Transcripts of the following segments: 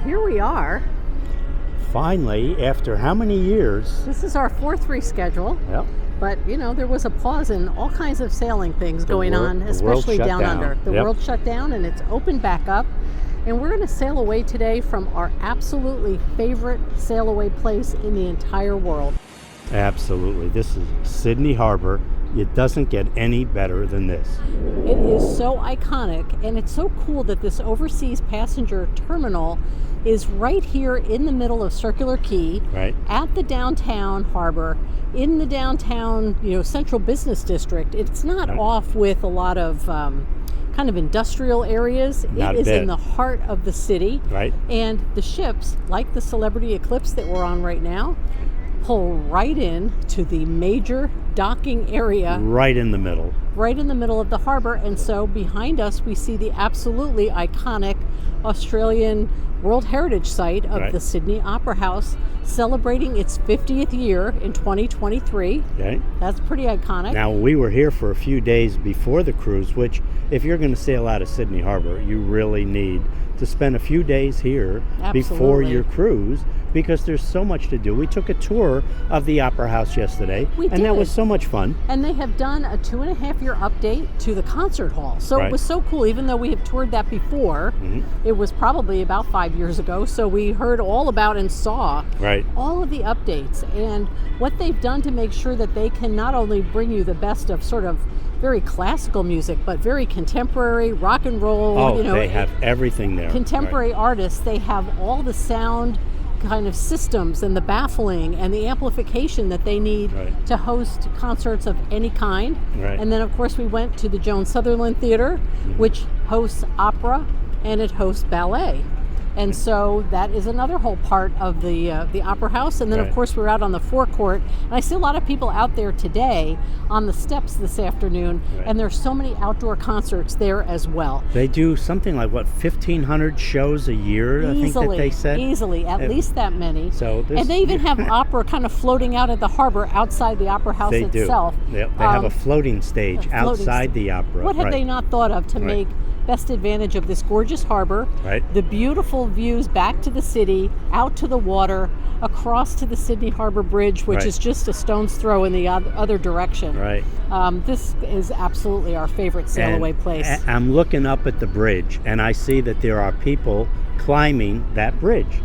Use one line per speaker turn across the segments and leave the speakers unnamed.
here we are.
Finally, after how many years?
This is our fourth reschedule.
Yep.
But, there was a pause in all kinds of sailing things going on, especially down under. The world shut down and it's opened back up. And we're going to sail away today from our absolutely favorite sail away place in the entire world.
Absolutely. This is Sydney Harbour. It doesn't get any better than this.
It is so iconic, and it's so cool that this overseas passenger terminal is right here in the middle of Circular Quay,
right
at the downtown harbor, in the downtown, central business district. It's not off with a lot of kind of industrial areas.
Not
it is
a bit.
in the heart of the city.
Right.
And the ships, like the Celebrity Eclipse that we're on right now, pull right in to the major docking area.
Right in the middle.
Right in the middle of the harbor. And so behind us we see the absolutely iconic Australian World Heritage Site of the Sydney Opera House, celebrating its 50th year in 2023.
Okay.
That's pretty iconic.
Now, we were here for a few days before the cruise, which if you're going to sail out of Sydney Harbour, you really need to spend a few days here before your cruise, because there's so much to do. We took a tour of the Opera House yesterday, and that was so much fun.
And they have done a 2.5-year update to the concert hall. So it was so cool, even though we have toured that before. It was probably about 5 years ago, so we heard all about and saw all of the updates and what they've done to make sure that they can not only bring you the best of sort of very classical music, but very contemporary rock and roll.
Oh, they have everything there.
Contemporary artists. They have all the sound kind of systems and the baffling and the amplification that they need to host concerts of any kind. And then, of course, we went to the Joan Sutherland Theatre, which hosts opera and it hosts ballet. And so that is another whole part of the Opera House. And then, of course, we're out on the forecourt. And I see a lot of people out there today on the steps this afternoon. And there's so many outdoor concerts there as well.
They do something like, 1,500 shows a year, I think that they said?
Easily, at least that many.
So
and they even have opera kind of floating out at the harbor outside the Opera House itself.
They have a floating stage outside the opera.
What have they not thought of to make best advantage of this gorgeous harbor, the beautiful views back to the city, out to the water, across to the Sydney Harbour Bridge, which is just a stone's throw in the other direction. This is absolutely our favorite sail away place.
I'm looking up at the bridge, and I see that there are people climbing that bridge.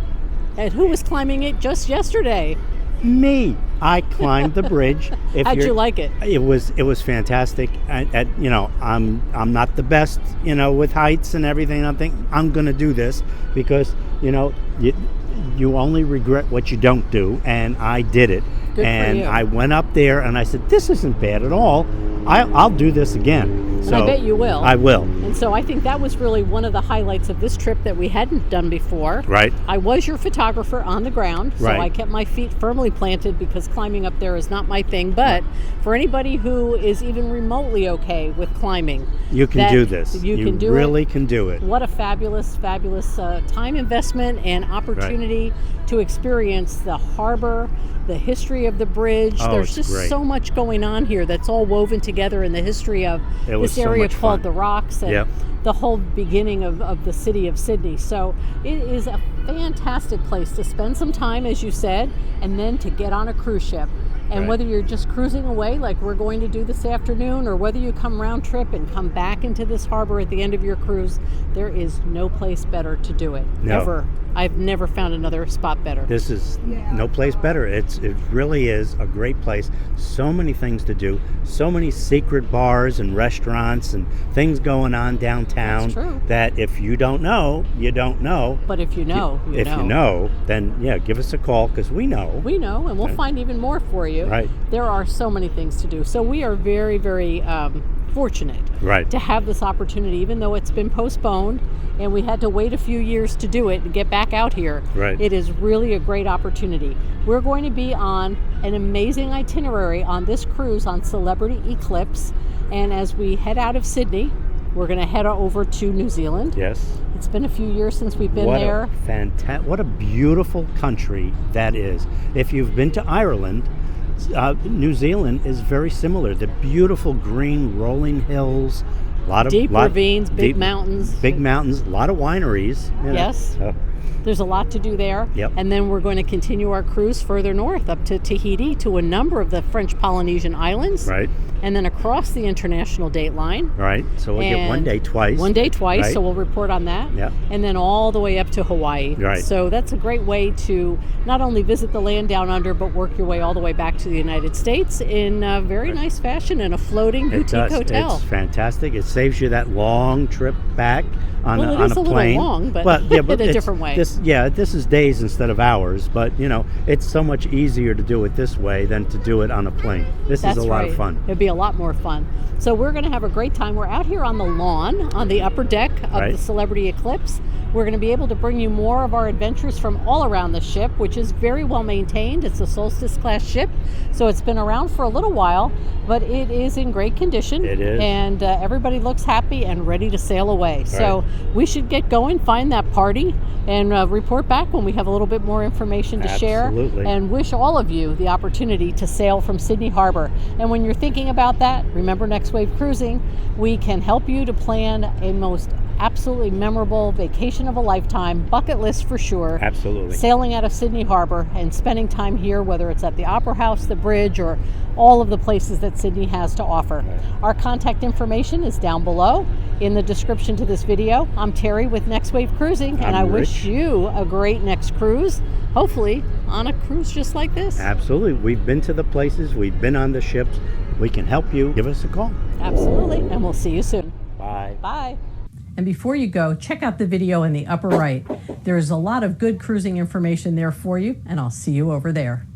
And who was climbing it just yesterday?
Me. I climbed the bridge.
How'd you like it?
It was fantastic. I'm not the best, with heights and everything. I think I'm going to do this because, you only regret what you don't do, and I did it.
Good
and
for you.
I went up there and I said, this isn't bad at all. I'll do this again. So
and I bet you will.
I will.
And so I think that was really one of the highlights of this trip that we hadn't done before. I was your photographer on the ground, so I kept my feet firmly planted because climbing up there is not my thing. But for anybody who is even remotely okay with climbing,
you can do this.
You can do it. What a fabulous, fabulous time investment and opportunity to experience the harbor, the history of the bridge. There's just so much going on here that's all woven together in the history of this area called the Rocks and the whole beginning of the city of Sydney. So it is a fantastic place to spend some time, as you said, and then to get on a cruise ship. And whether you're just cruising away like we're going to do this afternoon, or whether you come round trip and come back into this harbor at the end of your cruise, there is no place better to do it. Ever. I've never found another spot better.
This is no place better. It really is a great place. So many things to do. So many secret bars and restaurants and things going on downtown.
That's true.
That if you don't know, you don't know.
But if you know, you know.
If you know, then give us a call because we know.
We know, and we'll find even more for you. There are so many things to do. So we are very, very fortunate to have this opportunity, even though it's been postponed and we had to wait a few years to do it and get back out here. It is really a great opportunity. We're going to be on an amazing itinerary on this cruise on Celebrity Eclipse, and as we head out of Sydney, we're going to head over to New Zealand. It's been a few years since we've been there.
What a beautiful country that is. If you've been to Ireland, New Zealand is very similar. The beautiful green rolling hills,
deep ravines, big mountains,
a lot of wineries.
There's a lot to do there.
Yep.
And then we're going to continue our cruise further north up to Tahiti, to a number of the French Polynesian islands.
Right.
And then across the international date line.
Right. So we'll get 1 day twice.
1 day twice,
right.
So we'll report on that.
Yep.
And then all the way up to Hawaii.
Right.
So that's a great way to not only visit the land down under, but work your way all the way back to the United States in a very nice fashion in a floating boutique hotel.
It's fantastic. It saves you that long trip back on
well,
a plane.
It is a little long, but in a different way.
This is days instead of hours, but it's so much easier to do it this way than to do it on a plane. This is a lot of fun.
It'd be a lot more fun. So we're going to have a great time. We're out here on the lawn, on the upper deck of the Celebrity Eclipse. We're going to be able to bring you more of our adventures from all around the ship, which is very well maintained. It's a Solstice class ship, so it's been around for a little while, but it is in great condition.
It is.
And everybody looks happy and ready to sail away. Right. So we should get going, find that party, and report back when we have a little bit more information to share. And wish all of you the opportunity to sail from Sydney Harbour. And when you're thinking about that, remember Next Wave Cruising. We can help you to plan a most absolutely memorable vacation of a lifetime, bucket list for sure.
Absolutely.
Sailing out of Sydney Harbour and spending time here, whether it's at the Opera House, the bridge, or all of the places that Sydney has to offer. Right. Our contact information is down below in the description to this video. I'm Terry with Next Wave Cruising, and I wish you a great next cruise, hopefully on a cruise just like this.
Absolutely. We've been to the places, we've been on the ships. We can help you. Give us a call.
Absolutely, and we'll see you soon.
Bye.
Bye. And before you go, check out the video in the upper right. There's a lot of good cruising information there for you, and I'll see you over there.